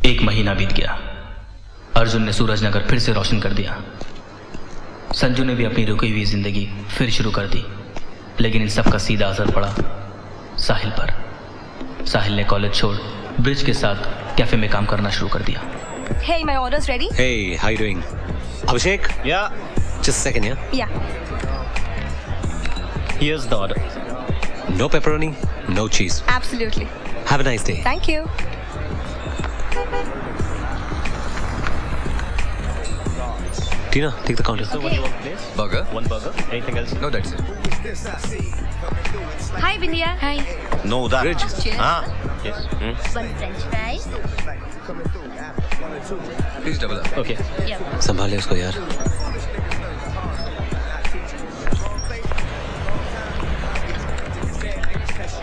एक महीना बीत गया। अर्जुन ने सूरजनगर फिर से रोशन कर दिया। संजू ने भी अपनी रुकी हुई जिंदगी फिर शुरू कर दी, लेकिन इन सब का सीधा असर पड़ा साहिल पर। साहिल ने कॉलेज छोड़ ब्रिज के साथ कैफे में काम करना शुरू कर दिया। Hey, my order's ready. Hey, how you doing? Abhishek? Yeah. Just a second, yeah? Yeah. Here's the order. No pepperoni, no cheese. Absolutely. Have a nice day. Thank you. Tina, take the counter. So what do you want, please? Burger? One burger. Anything else? No, that's it. Hi, Bindiya. Hi. No, udhar. Bridge. Cheers. हाँ. Yes. One French fries. Please double up. Okay. Yeah. संभाले उसको यार।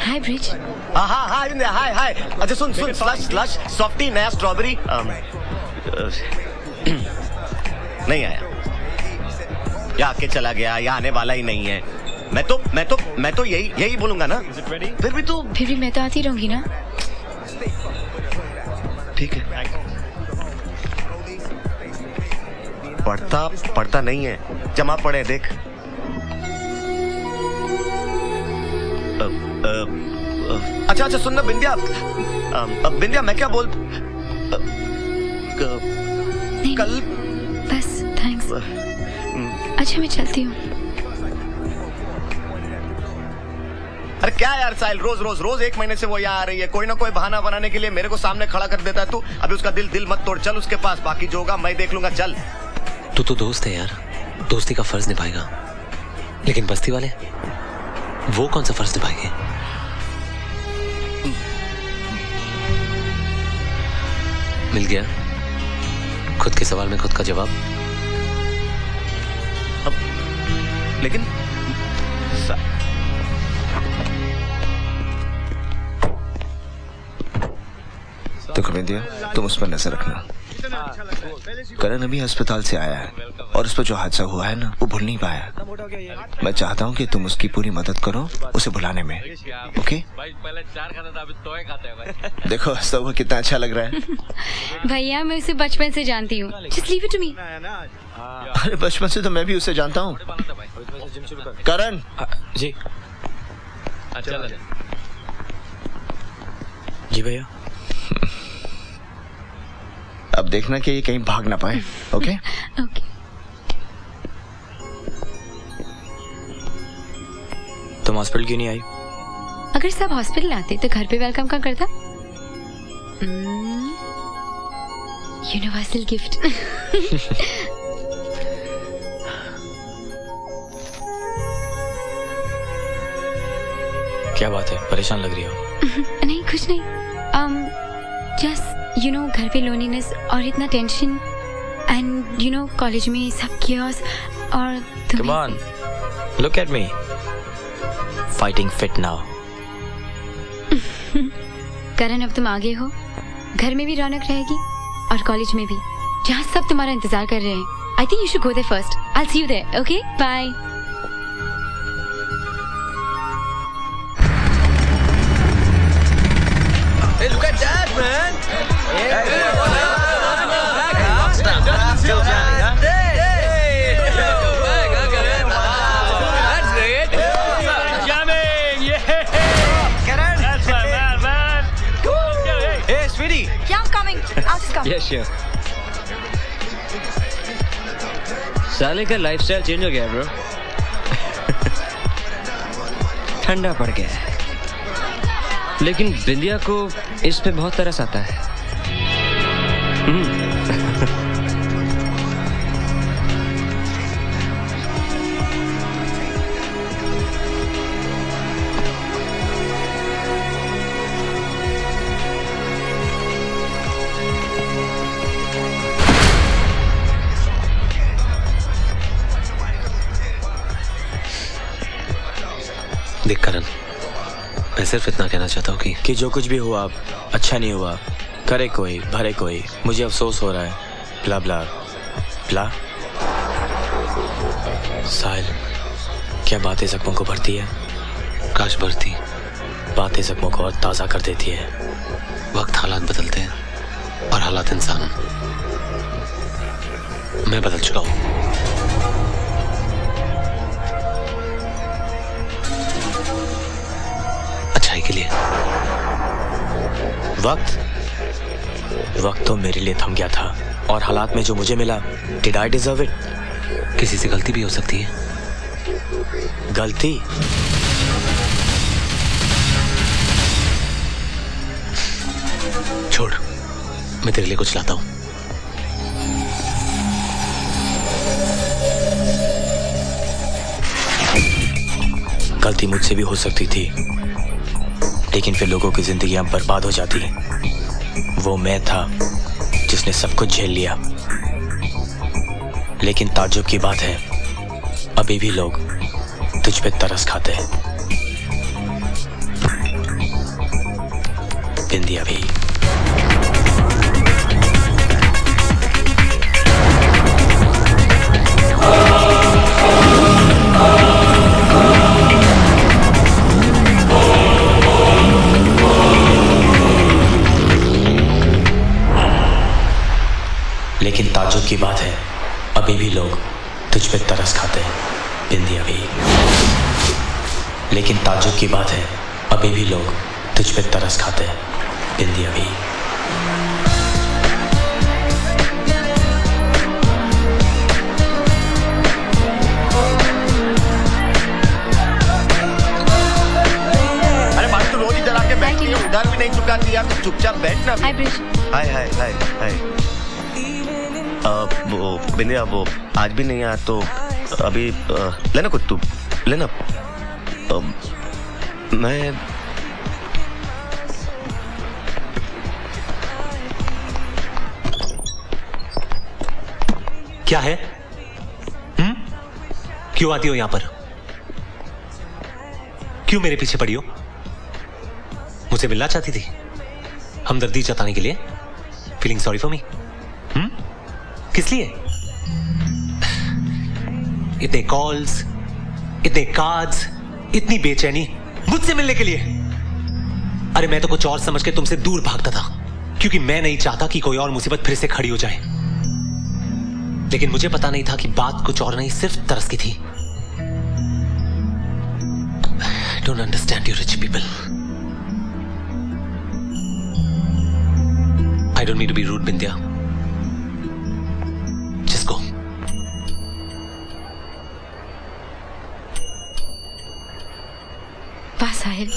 Hi, Bridge. हाँ इंदिरा, हाय. अच्छा सुन slush softy नया strawberry नहीं आया या आके चला गया या आने वाला ही नहीं है। मैं तो यही बोलूंगा ना। फिर भी मैं तो आती रहूंगी ना। ठीक है। पढ़ता नहीं है, जमा पढ़े देख। अच्छा सुनना बिंदिया मैं क्या बोल नहीं, कल बस थैंक्स। अच्छा मैं चलती हूँ। अरे क्या यार साहिल, रोज एक महीने से वो यहाँ आ रही है, कोई ना कोई बहाना बनाने के लिए मेरे को सामने खड़ा कर देता है तू। अभी उसका दिल मत तोड़, चल उसके पास, बाकी जो होगा मैं देख लूंगा। चल। तू तो दोस्त है यार, दोस्ती का फर्ज निभाएगा, लेकिन बस्ती वाले वो कौन सा फर्ज निभाएंगे? मिल गया खुद के सवाल में खुद का जवाब। अब लेकिन देखो बिंदिया, तुम उस पर नजर रखना। करण अभी अस्पताल से आया है और उस पर जो हादसा हुआ है ना, वो भूल नहीं पाया। मैं चाहता हूँ कि तुम उसकी पूरी मदद करो उसे भुलाने में। ओके? देखो हंसता हुआ कितना अच्छा लग रहा है। भैया मैं उसे बचपन से जानती हूँ। Just leave it to me. अरे बचपन से तो मैं भी उसे जानता हूँ। करण जी चल जी भैया। अब देखना कि ये कहीं भाग ना पाए। ओके? ओके। तुम हॉस्पिटल क्यों नहीं आई? अगर सब हॉस्पिटल आते तो घर पे वेलकम कौन करता? Universal gift. क्या बात है, परेशान लग रही हो? नहीं कुछ नहीं। जस्ट घर पे लोनलीनेस और इतना टेंशन एंड कॉलेज में सब कियोस और Come on, look at me, fighting fit now. करण अब तुम आगे हो, घर में भी रौनक रहेगी और कॉलेज में भी, जहाँ सब तुम्हारा इंतजार कर रहे हैं। I think you should go there first. I will see you there. Okay bye. Hey, look at that, man! That's great! Jamming! Yeah! Karan! That's my man! Hey, sweetie! Yeah, I'm coming. I'll just come. Yes, sure. साले का lifestyle change हो गया bro. ठंडा पड़ गया है, लेकिन बिंदिया को इस पे बहुत तरस आता है। देख करण, मैं सिर्फ इतना कहना चाहता हूँ कि जो कुछ भी हुआ अच्छा नहीं हुआ, करे कोई भरे कोई, मुझे अफसोस हो रहा है, ब्ला ब्ला ब्ला। साहिल, क्या बातें जख्मों को भरती है? काश भरती। बातें जख्मों को और ताज़ा कर देती है। वक्त हालात बदलते हैं, और हालात इंसान, मैं बदल चुका हूं। अच्छाई के लिए। वक्त तो मेरे लिए थम गया था, और हालात में जो मुझे मिला, डिड आई डिजर्व इट? किसी से गलती भी हो सकती है। गलती? छोड़, मैं तेरे लिए कुछ लाता हूं। गलती मुझसे भी हो सकती थी, लेकिन फिर लोगों की जिंदगियां बर्बाद हो जाती। वो मैं था जिसने सब कुछ झेल लिया। लेकिन ताज्जुब की बात है, अभी भी लोग तुझ पे तरस खाते हैं। बिंदिया भी। लेकिन ताज्जुब की बात है, अभी भी लोग तुझ पे तरस खाते हैं। बिंदिया भी। लेकिन ताज्जुब की बात है, अभी भी लोग तुझ पे तरस खाते हैं। बिंदिया भी। अरे बात तो रोज इधर आके बैठती है, उधर भी नहीं चुकाती यार, तो चुपचाप बैठना भी। हाय ब्रिज। हाय हाय हाय हाय। वो बिंदिया, वो आज भी नहीं आया तो अभी लेना कुछ, तू लेना। मैं क्या है? क्यों आती हो यहां पर? क्यों मेरे पीछे पड़ी हो? मुझसे मिलना चाहती थी? हमदर्दी जताने के लिए? Feeling sorry for me? किस लिए? इतने कॉल्स, इतने कार्ड्स, इतनी बेचैनी मुझसे मिलने के लिए? अरे मैं तो कुछ और समझ के तुमसे दूर भागता था, क्योंकि मैं नहीं चाहता कि कोई और मुसीबत फिर से खड़ी हो जाए। लेकिन मुझे पता नहीं था कि बात कुछ और नहीं, सिर्फ तरस की थी। I don't understand you rich people. I don't mean to be rude, Bindya. Just go. वाह साहिल,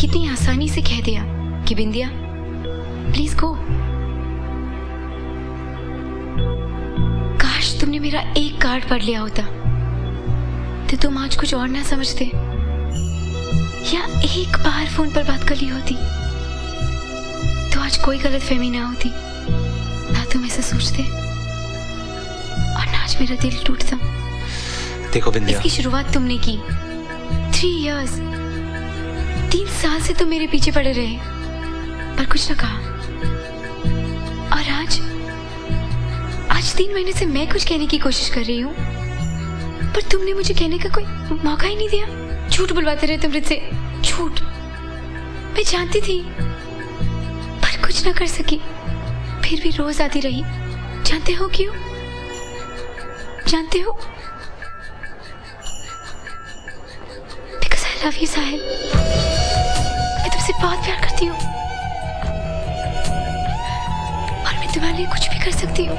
कितनी आसानी से कह दिया कि बिंदिया प्लीज गो। काश तुमने मेरा एक कार्ड पढ़ लिया होता तो तुम आज कुछ और ना समझते, या एक बार फोन पर बात कर ली होती तो आज कोई गलतफहमी ना होती, ना तुम ऐसा सोचते और ना आज मेरा दिल टूटता। देखो बिंदिया, इसकी शुरुआत तुमने की। 3 years, 3 साल से तुम मेरे पीछे पड़े रहे पर कुछ ना कहा, और आज 3 महीने से मैं कुछ कहने की कोशिश कर रही हूँ पर तुमने मुझे कहने का कोई मौका ही नहीं दिया। झूठ बुलवाते रहे तुम मुझसे, झूठ। मैं जानती थी पर कुछ ना कर सकी, फिर भी रोज आती रही। जानते हो क्यों? जानते हो? Because I love you, साहिल। मैं तुमसे बहुत प्यार करती हूँ और मैं तुम्हारे लिए कुछ भी कर सकती हूँ।